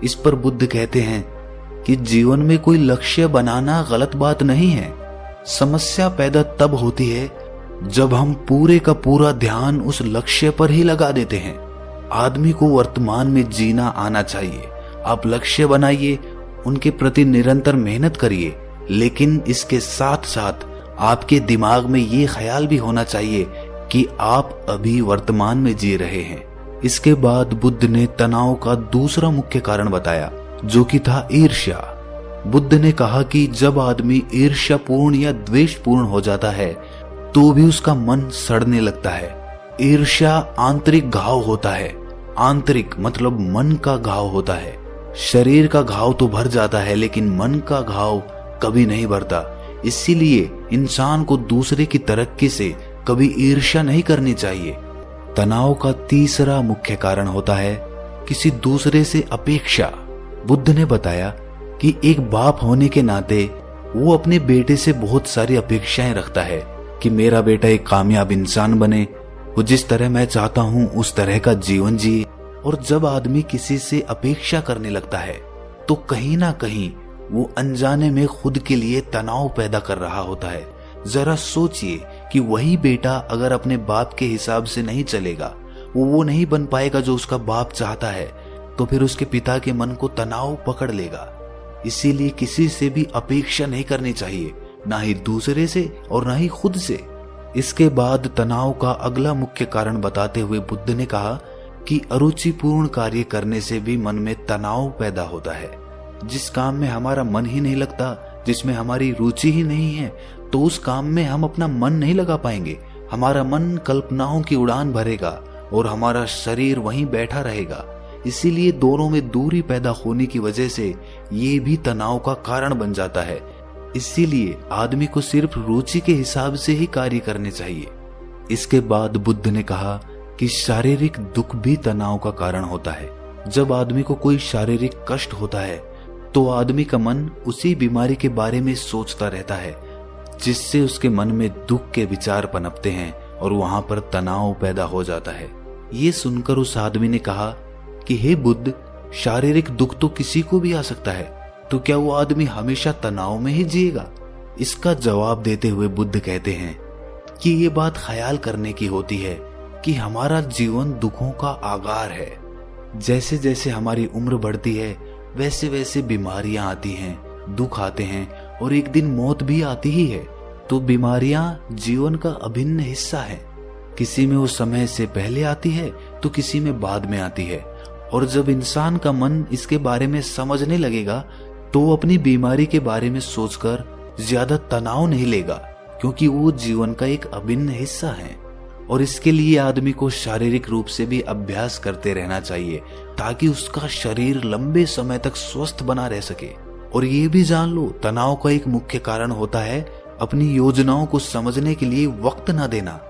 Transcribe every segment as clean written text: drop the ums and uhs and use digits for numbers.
इस पर बुद्ध कहते हैं कि जीवन में कोई लक्ष्य बनाना गलत बात नहीं है। समस्या पैदा तब होती है जब हम पूरे का पूरा ध्यान उस लक्ष्य पर ही लगा देते हैं। आदमी को वर्तमान में जीना आना चाहिए। आप लक्ष्य बनाइए, उनके प्रति निरंतर मेहनत करिए, लेकिन इसके साथ साथ आपके दिमाग में ये ख्याल भी होना चाहिए कि आप अभी वर्तमान में जी रहे हैं। इसके बाद बुद्ध ने तनाव का दूसरा मुख्य कारण बताया, जो कि था ईर्ष्या। बुद्ध ने कहा कि जब आदमी ईर्ष्यापूर्ण या द्वेषपूर्ण हो जाता है तो भी उसका मन सड़ने लगता है। ईर्ष्या आंतरिक घाव होता है। आंतरिक मतलब मन का घाव होता है। शरीर का घाव तो भर जाता है, लेकिन मन का घाव कभी नहीं भरता। इसीलिए इंसान को दूसरे की तरक्की से कभी ईर्ष्या नहीं करनी चाहिए। तनाव का तीसरा मुख्य कारण होता है किसी दूसरे से अपेक्षा। बुद्ध ने बताया कि एक बाप होने के नाते वो अपने बेटे से बहुत सारी अपेक्षाएं रखता है कि मेरा बेटा एक कामयाब इंसान बने, वो जिस तरह मैं चाहता हूं उस तरह का जीवन जिए। और जब आदमी किसी से अपेक्षा करने लगता है तो कहीं ना कहीं वो अनजाने में खुद के लिए तनाव पैदा कर रहा होता है। जरा सोचिए कि वही बेटा अगर अपने बाप के हिसाब से नहीं चलेगा, वो नहीं बन पाएगा जो उसका बाप चाहता है, तो फिर उसके पिता के मन को तनाव पकड़ लेगा। इसीलिए किसी से भी अपेक्षा नहीं करनी चाहिए, ना ही दूसरे से और ना ही खुद से। इसके बाद तनाव का अगला मुख्य कारण बताते हुए बुद्ध ने कहा कि अरुचिपूर्ण कार्य करने से भी मन में तनाव पैदा होता है। जिस काम में हमारा मन ही नहीं लगता, जिसमें हमारी रुचि ही नहीं है, तो उस काम में हम अपना मन नहीं लगा पाएंगे। हमारा मन कल्पनाओं की उड़ान भरेगा और हमारा शरीर वहीं बैठा रहेगा। इसीलिए दोनों में दूरी पैदा होने की वजह से ये भी तनाव का कारण बन जाता है। इसीलिए आदमी को सिर्फ रुचि के हिसाब से ही कार्य करने चाहिए। इसके बाद बुद्ध ने कहा कि शारीरिक दुख भी तनाव का कारण होता है। जब आदमी को कोई शारीरिक कष्ट होता है तो आदमी का मन उसी बीमारी के बारे में सोचता रहता है, जिससे उसके मन में दुख के विचार पनपते हैं और वहां पर तनाव पैदा हो जाता है। ये सुनकर उस आदमी ने कहा कि हे बुद्ध, शारीरिक दुख तो किसी को भी आ सकता है, तो क्या वो आदमी हमेशा तनाव में ही जिएगा? इसका जवाब देते हुए बुद्ध कहते हैं कि ये बात ख्याल करने की होती है कि हमारा जीवन दुखों का आगार है। जैसे जैसे हमारी उम्र बढ़ती है वैसे वैसे बीमारियां आती हैं, दुख आते हैं और एक दिन मौत भी आती ही है। तो बीमारियां जीवन का अभिन्न हिस्सा है। किसी में वो समय से पहले आती है तो किसी में बाद में आती है। और जब इंसान का मन इसके बारे में समझने लगेगा तो वो अपनी बीमारी के बारे में सोचकर ज्यादा तनाव नहीं लेगा, क्योंकि वो जीवन का एक अभिन्न हिस्सा है। और इसके लिए आदमी को शारीरिक रूप से भी अभ्यास करते रहना चाहिए ताकि उसका शरीर लंबे समय तक स्वस्थ बना रह सके। और ये भी जान लो, तनाव का एक मुख्य कारण होता है अपनी योजनाओं को समझने के लिए वक्त न देना।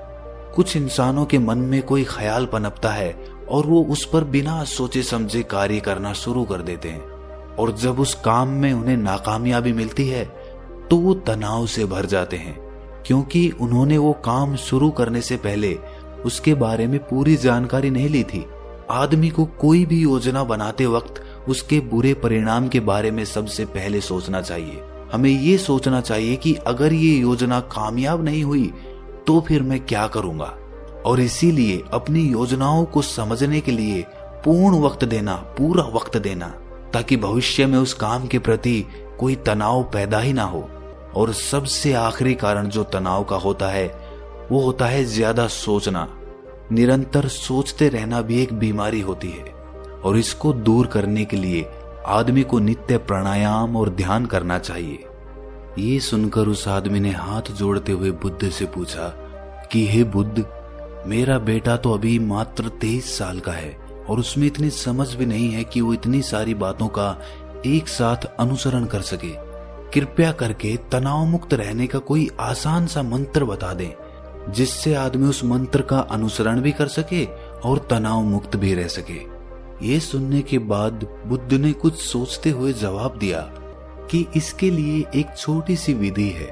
कुछ इंसानों के मन में कोई ख्याल पनपता है और वो उस पर बिना सोचे समझे कार्य करना शुरू कर देते हैं, और जब उस काम में उन्हें नाकामयाबी मिलती है तो वो तनाव से भर जाते हैं, क्योंकि उन्होंने वो काम शुरू करने से पहले उसके बारे में पूरी जानकारी नहीं ली थी। आदमी को कोई भी योजना बनाते वक्त उसके बुरे परिणाम के बारे में सबसे पहले सोचना चाहिए। हमें ये सोचना चाहिए कि अगर ये योजना कामयाब नहीं हुई तो फिर मैं क्या करूंगा। और इसीलिए अपनी योजनाओं को समझने के लिए पूर्ण वक्त देना, पूरा वक्त देना, ताकि भविष्य में उस काम के प्रति कोई तनाव पैदा ही ना हो। और सबसे आखिरी कारण जो तनाव का होता है वो होता है ज्यादा सोचना। निरंतर सोचते रहना भी एक बीमारी होती है, और इसको दूर करने के लिए आदमी को नित्य प्राणायाम और ध्यान करना चाहिए। ये सुनकर उस आदमी ने हाथ जोड़ते हुए बुद्ध से पूछा कि हे बुद्ध, मेरा बेटा तो अभी मात्र 23 साल का है और उसमें इतनी समझ भी नहीं है कि वो इतनी सारी बातों का एक साथ अनुसरण कर सके। कृपया करके तनाव मुक्त रहने का कोई आसान सा मंत्र बता दें, जिससे आदमी उस मंत्र का अनुसरण भी कर सके और तनाव मुक्त भी रह सके। ये सुनने के बाद बुद्ध ने कुछ सोचते हुए जवाब दिया कि इसके लिए एक छोटी सी विधि है।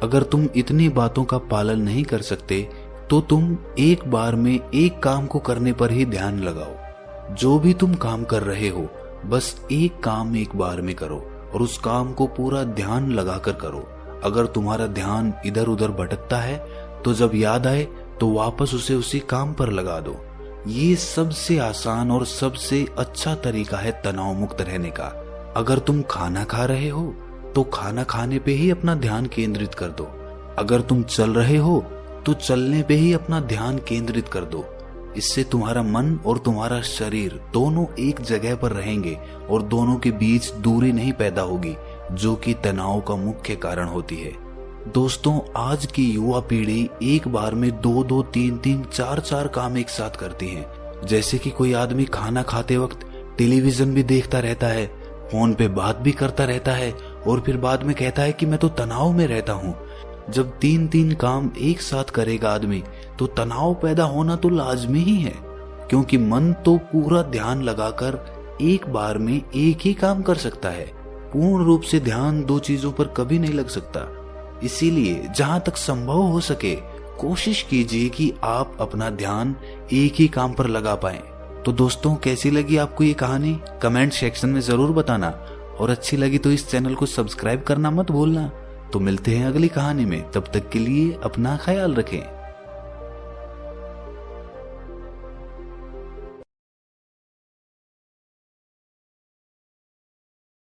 अगर तुम इतनी बातों का पालन नहीं कर सकते तो तुम एक बार में एक काम को करने पर ही ध्यान लगाओ। जो भी तुम काम कर रहे हो बस एक काम एक बार में करो और उस काम को पूरा ध्यान लगाकर करो। अगर तुम्हारा ध्यान इधर उधर भटकता है तो जब याद आए तो वापस उसे उसी काम पर लगा दो। ये सबसे आसान और सबसे अच्छा तरीका है तनाव मुक्त रहने का। अगर तुम खाना खा रहे हो तो खाना खाने पे ही अपना ध्यान केंद्रित कर दो। अगर तुम चल रहे हो तो चलने पे ही अपना ध्यान केंद्रित कर दो। इससे तुम्हारा मन और तुम्हारा शरीर दोनों एक जगह पर रहेंगे और दोनों के बीच दूरी नहीं पैदा होगी, जो कि तनाव का मुख्य कारण होती है। दोस्तों, आज की युवा पीढ़ी एक बार में 2-2, 3-3, 4-4 काम एक साथ करती है। जैसे कि कोई आदमी खाना खाते वक्त टेलीविजन भी देखता रहता है, फोन पे बात भी करता रहता है और फिर बाद में कहता है कि मैं तो तनाव में रहता हूँ। जब 3-3 काम एक साथ करेगा आदमी तो तनाव पैदा होना तो लाजमी ही है, क्योंकि मन तो पूरा ध्यान लगाकर एक बार में एक ही काम कर सकता है। पूर्ण रूप से ध्यान दो चीजों पर कभी नहीं लग सकता। इसीलिए जहां तक संभव हो सके कोशिश कीजिए कि आप अपना ध्यान एक ही काम पर लगा पाएं। तो दोस्तों, कैसी लगी आपको ये कहानी कमेंट सेक्शन में जरूर बताना, और अच्छी लगी तो इस चैनल को सब्सक्राइब करना मत भूलना। तो मिलते हैं अगली कहानी में, तब तक के लिए अपना ख्याल रखें।